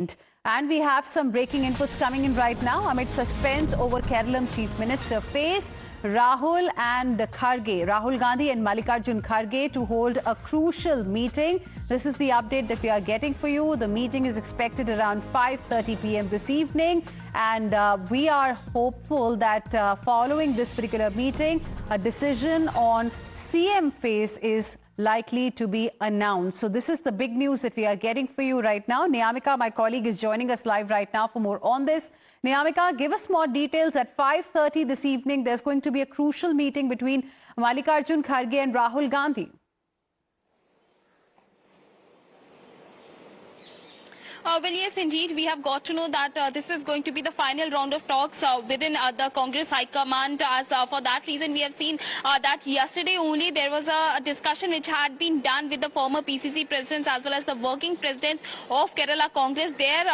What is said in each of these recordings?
And we have some breaking inputs coming in right now. Amid suspense over Kerala Chief Minister face Rahul and Kharge, Rahul Gandhi and Mallikarjun Kharge to hold a crucial meeting. This is the update that we are getting for you. The meeting is expected around 5:30 p.m. this evening. And we are hopeful that following this particular meeting, a decision on CM face is likely to be announced. So this is the big news that we are getting for you right now. Niyamika, my colleague, is joining us live right now for more on this. Niyamika, give us more details. At 5:30 this evening, there's going to be a crucial meeting between Mallikarjun Kharge and Rahul Gandhi. Well, yes, indeed, we have got to know that this is going to be the final round of talks within the Congress High Command. As for that reason, we have seen that yesterday only there was a discussion which had been done with the former PCC presidents as well as the working presidents of Kerala Congress. There,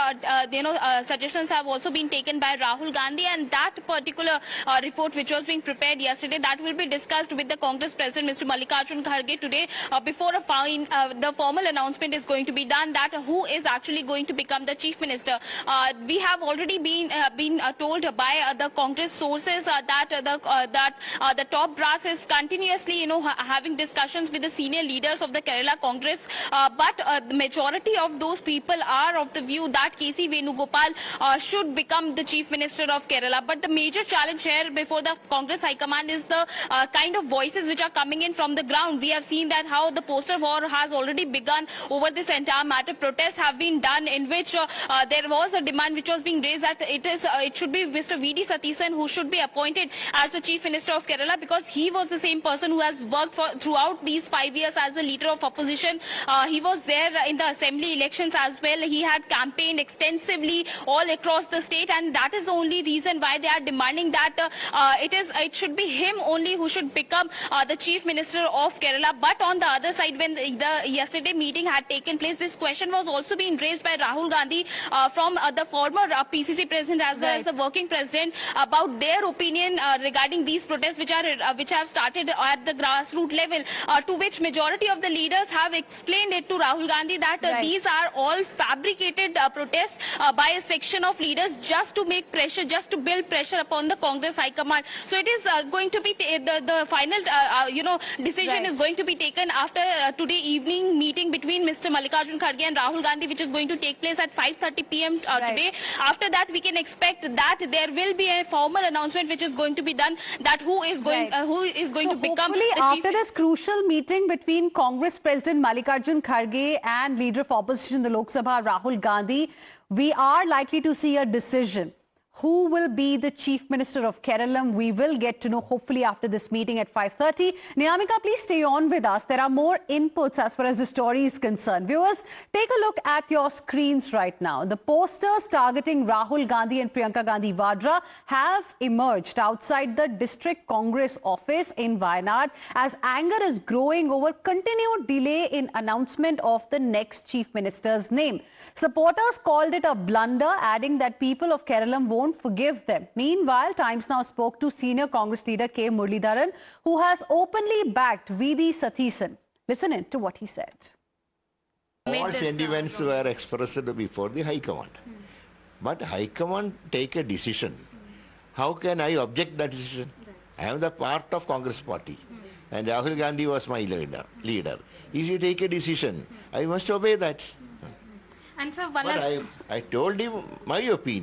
suggestions have also been taken by Rahul Gandhi, and that particular report which was being prepared yesterday, that will be discussed with the Congress president, Mr. Mallikarjun Kharge, today before the formal announcement is going to be done that who is actually going to become the chief minister. We have already been told by the Congress sources that the top brass is continuously, having discussions with the senior leaders of the Kerala Congress. But the majority of those people are of the view that KC Venugopal should become the chief minister of Kerala. But the major challenge here before the Congress High Command is the kind of voices which are coming in from the ground. We have seen that how the poster war has already begun over this entire matter. Protests have been done in which there was a demand which was being raised that it should be Mr. V.D. Satheesan who should be appointed as the Chief Minister of Kerala, because he was the same person who has worked throughout these 5 years as the leader of opposition. He was there in the assembly elections as well. He had campaigned extensively all across the state, and that is the only reason why they are demanding that it should be him only who should become the Chief Minister of Kerala. But on the other side, when the yesterday meeting had taken place, this question was also being raised by Rahul Gandhi from the former PCC president as well as the working president about their opinion regarding these protests which have started at the grassroots level, to which majority of the leaders have explained it to Rahul Gandhi that these are all fabricated protests by a section of leaders just to make pressure, just to build pressure upon the Congress High Command. So it is going to be the final decision is going to be taken after today evening meeting between Mr. Mallikarjun Kharge and Rahul Gandhi, which is going to take place at 5:30 p.m. Today. After that, we can expect that there will be a formal announcement which is going to be done that who is going to become the chief. After this crucial meeting between Congress President Mallikarjun Kharge and Leader of Opposition in the Lok Sabha, Rahul Gandhi, we are likely to see a decision. Who will be the Chief Minister of Kerala? We will get to know hopefully after this meeting at 5:30. Niyamika, please stay on with us. There are more inputs as far as the story is concerned. Viewers, take a look at your screens right now. The posters targeting Rahul Gandhi and Priyanka Gandhi Vadra have emerged outside the District Congress office in Wayanad as anger is growing over continued delay in announcement of the next Chief Minister's name. Supporters called it a blunder, adding that people of Kerala won't forgive them. Meanwhile, Times Now spoke to senior Congress leader K. Muralidharan, who has openly backed V.D. Satheesan. Listen in to what he said. All sentiments were expressed before the High Command. But High Command take a decision. How can I object that decision? I am the part of Congress party. And Rahul Gandhi was my leader. If you take a decision, I must obey that. And so but I told him my opinion.